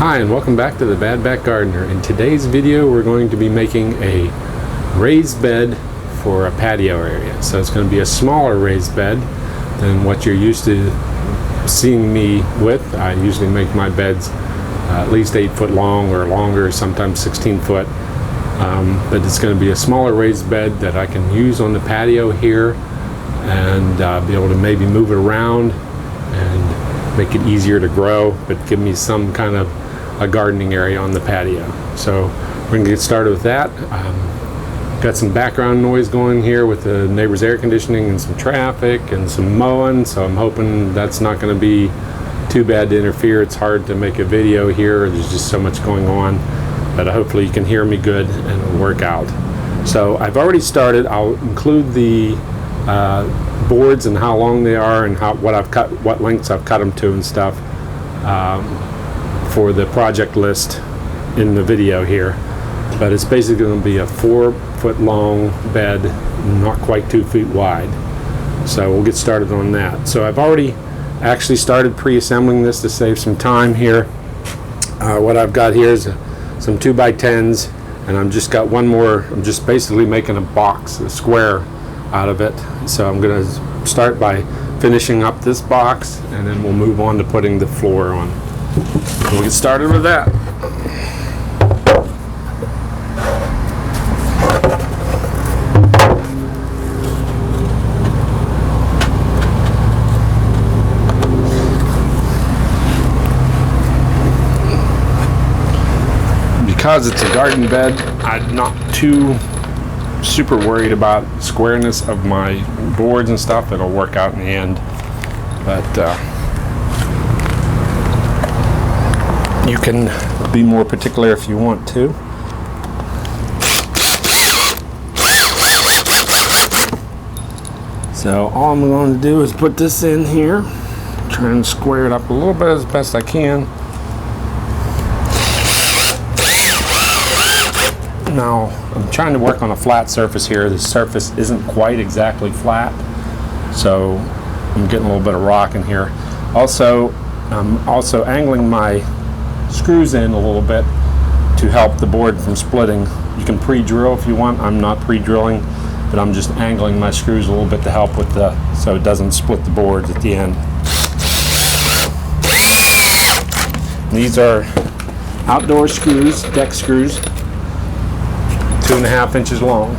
Hi, and welcome back to the Bad Back Gardener. In today's video we're going to be making a raised bed for a patio area. So it's going to be a smaller raised bed than what you're used to seeing me with. I usually make my beds at least 8 foot long or longer, sometimes 16 foot. But it's going to be a smaller raised bed that I can use on the patio here and be able to maybe move it around and make it easier to grow, but give me some kind of a gardening area on the patio. So we're going to get started with that. Got some background noise going here with the neighbor's air conditioning and some traffic and some mowing, so I'm hoping that's not going to be too bad to interfere. It's hard to make a video here, there's just so much going on, but hopefully you can hear me good and it'll work out. So I've already started. I'll include the boards and how long they are and what lengths I've cut them to and stuff for the project list in the video here. But it's basically going to be a 4 foot long bed, not quite 2 feet wide. So we'll get started on that. So I've already actually started pre-assembling this to save some time here. What I've got here is some 2x10s, and I'm just basically making a box, a square out of it. So I'm going to start by finishing up this box, and then we'll move on to putting the floor on. We'll get started with that. Because it's a garden bed, I'm not too super worried about squareness of my boards and stuff. It'll work out in the end, but you can be more particular if you want to. So all I'm going to do is put this in here, try and square it up a little bit as best I can. Now, I'm trying to work on a flat surface here. The surface isn't quite exactly flat, so I'm getting a little bit of rock in here. Also, I'm also angling my screws in a little bit to help the board from splitting. You can pre-drill if you want. I'm not pre-drilling, but I'm just angling my screws a little bit to help with so it doesn't split the boards at the end. These are outdoor screws, deck screws, 2.5 inches long.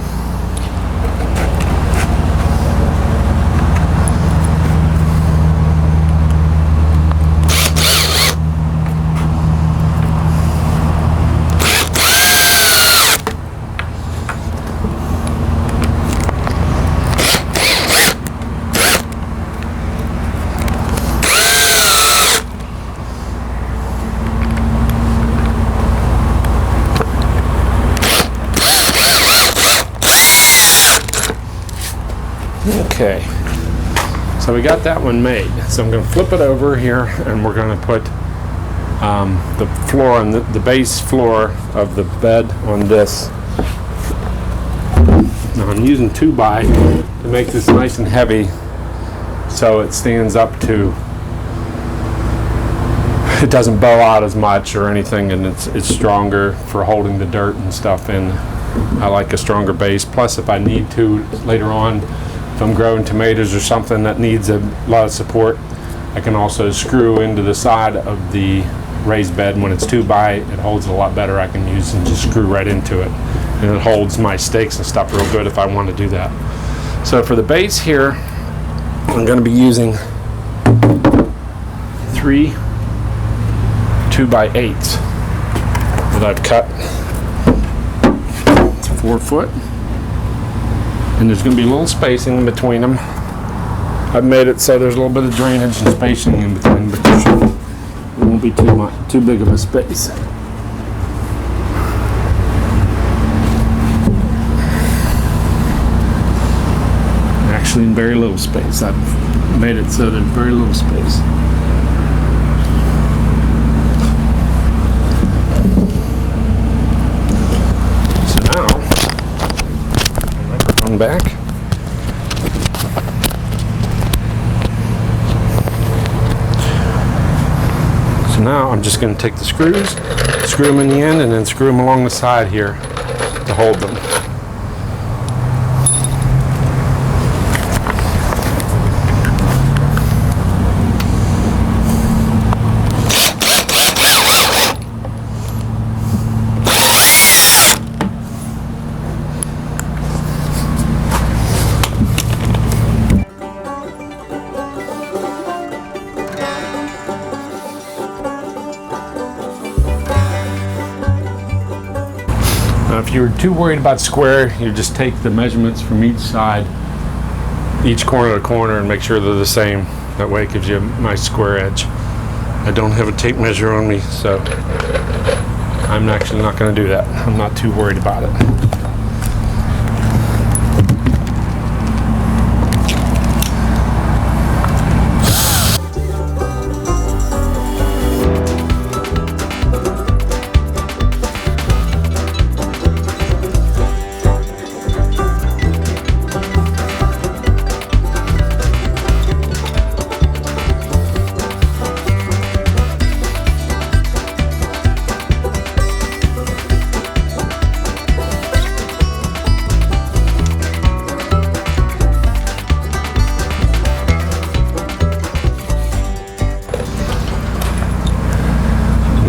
Okay, so we got that one made. So I'm going to flip it over here, and we're going to put the floor on the base floor of the bed on this. Now I'm using 2x to make this nice and heavy, so it stands up to. It doesn't bow out as much or anything, and it's stronger for holding the dirt and stuff in. I like a stronger base. Plus, if I need to later on, if I'm growing tomatoes or something that needs a lot of support, I can also screw into the side of the raised bed. When it's 2x, it holds a lot better. I can use and just screw right into it, and it holds my stakes and stuff real good if I want to do that. So for the base here, I'm going to be using 3 2x8s that I've cut. It's 4 foot. And there's going to be a little spacing in between them. I've made it so there's a little bit of drainage and spacing in between, but it won't be too big of a space. Actually, in very little space. I've made it so there's very little space. So now, microphone back. So now I'm just going to take the screws, screw them in the end, and then screw them along the side here to hold them. Now, if you're too worried about square, you just take the measurements from each side, each corner to corner, and make sure they're the same. That way it gives you a nice square edge. I don't have a tape measure on me, so I'm actually not going to do that. I'm not too worried about it.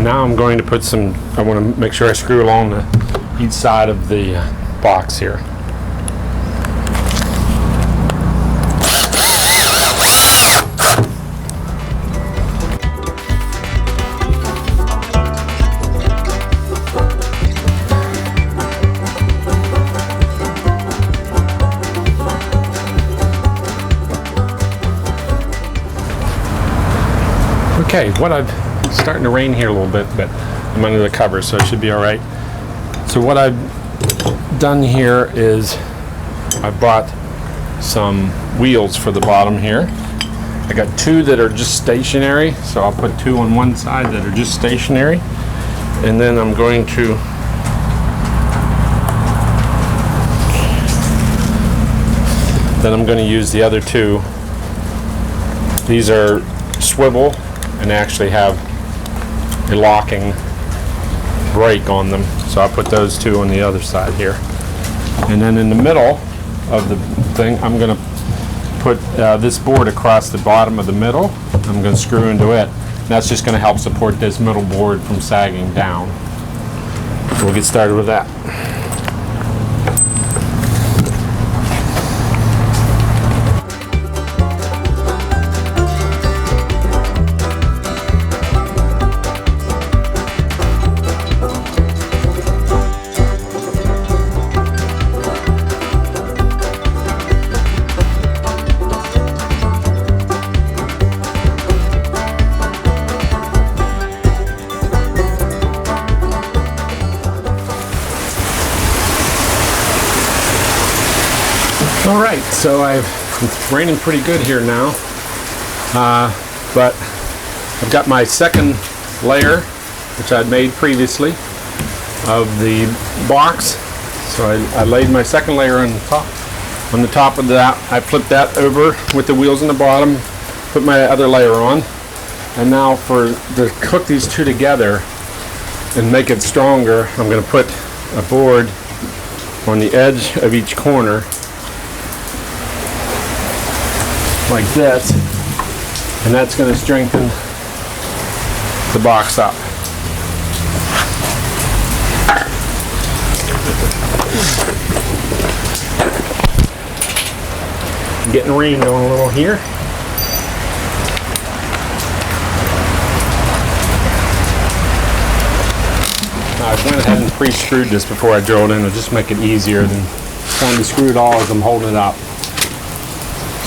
Now I'm going to put some, I want to make sure I screw along each side of the box here. Okay, it's starting to rain here a little bit, but I'm under the cover, so it should be all right. So what I've done here is I bought some wheels for the bottom here. I got two that are just stationary, so I'll put two on one side that are just stationary, and then I'm going to use the other two. These are swivel and actually have a locking brake on them, so I'll put those two on the other side here. And then in the middle of the thing, I'm going to put this board across the bottom of the middle. I'm going to screw into it. That's just going to help support this middle board from sagging down. So we'll get started with that. All right, so it's raining pretty good here now, but I've got my second layer, which I'd made previously, of the box. So I laid my second layer on the top. On the top of that, I flipped that over with the wheels on the bottom, put my other layer on, and now to cook these two together and make it stronger, I'm going to put a board on the edge of each corner like this, and that's going to strengthen the box up. Getting rained on a little here. I went ahead and pre-screwed this before I drilled in to just make it easier than trying to screw it all as I'm holding it up.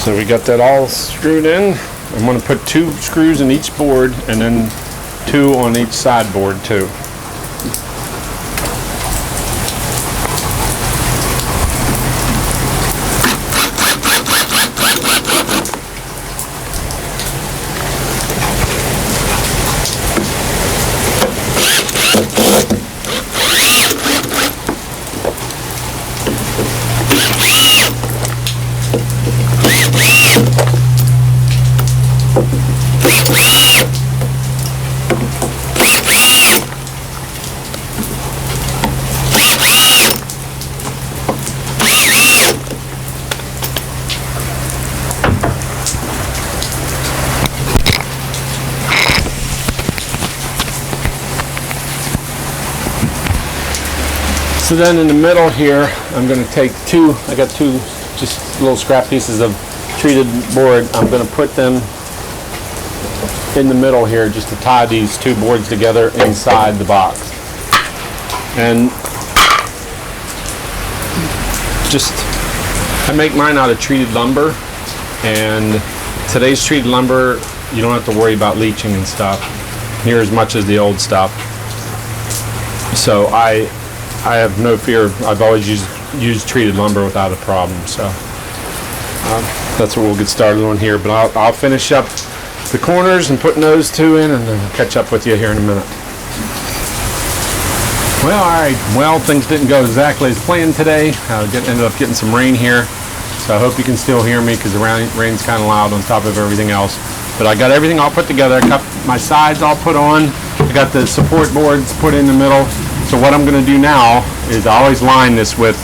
So we got that all screwed in. I'm going to put 2 screws in each board and then 2 on each side board too. So then in the middle here, I'm going to take I got two just little scrap pieces of treated board. I'm going to put them in the middle here just to tie these two boards together inside the box. And I make mine out of treated lumber, and today's treated lumber, you don't have to worry about leaching and stuff near as much as the old stuff. So I have no fear. I've always used treated lumber without a problem. So that's what we'll get started on here. But I'll finish up the corners and putting those two in, and then I'll catch up with you here in a minute. Well, alright, well, things didn't go exactly as planned today. Ended up getting some rain here, so I hope you can still hear me because the rain's kind of loud on top of everything else. But I got everything all put together. I got my sides all put on. I got the support boards put in the middle. So what I'm going to do now is I always line this with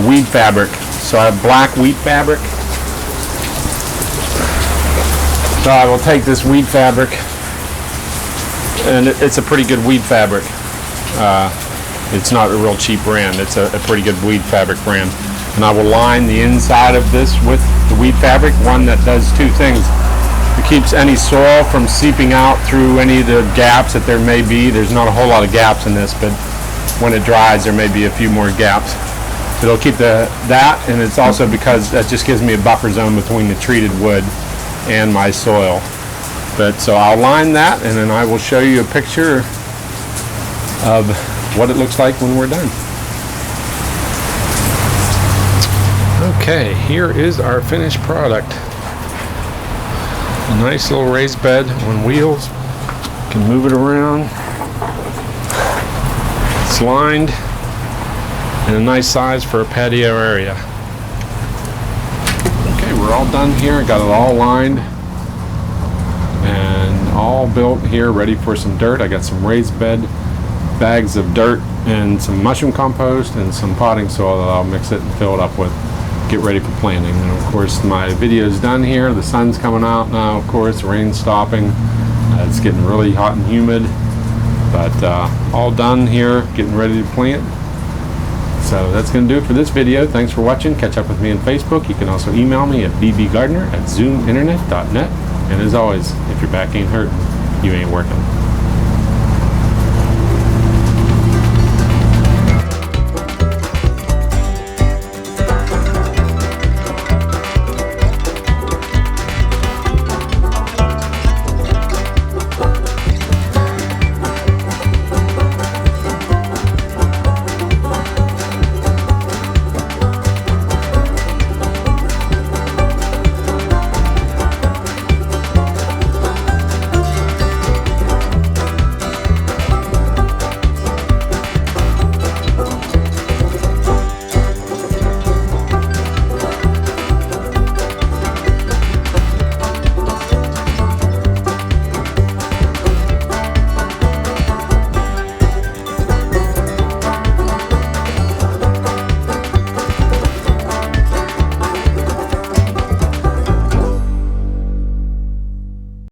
weed fabric. So I have black weed fabric. So I will take this weed fabric, and it's a pretty good weed fabric. It's not a real cheap brand. It's a pretty good weed fabric brand. And I will line the inside of this with the weed fabric, one that does two things. It keeps any soil from seeping out through any of the gaps that there may be. There's not a whole lot of gaps in this, but when it dries there may be a few more gaps. It'll keep that, and it's also because that just gives me a buffer zone between the treated wood and my soil. But so I'll line that, and then I will show you a picture of what it looks like when we're done. Okay, here is our finished product. A nice little raised bed on wheels. You can move it around. It's lined and a nice size for a patio area. Okay, we're all done here. Got it all lined and all built here, ready for some dirt. I got some raised bed bags of dirt and some mushroom compost and some potting soil that I'll mix it and fill it up with. Get ready for planting. And of course my video is done here. The sun's coming out now, of course, the rain's stopping. It's getting really hot and humid, but all done here, getting ready to plant. So that's going to do it for this video. Thanks for watching. Catch up with me on Facebook. You can also email me at bbgardner@zoominternet.net. And as always, if your back ain't hurting, you ain't working.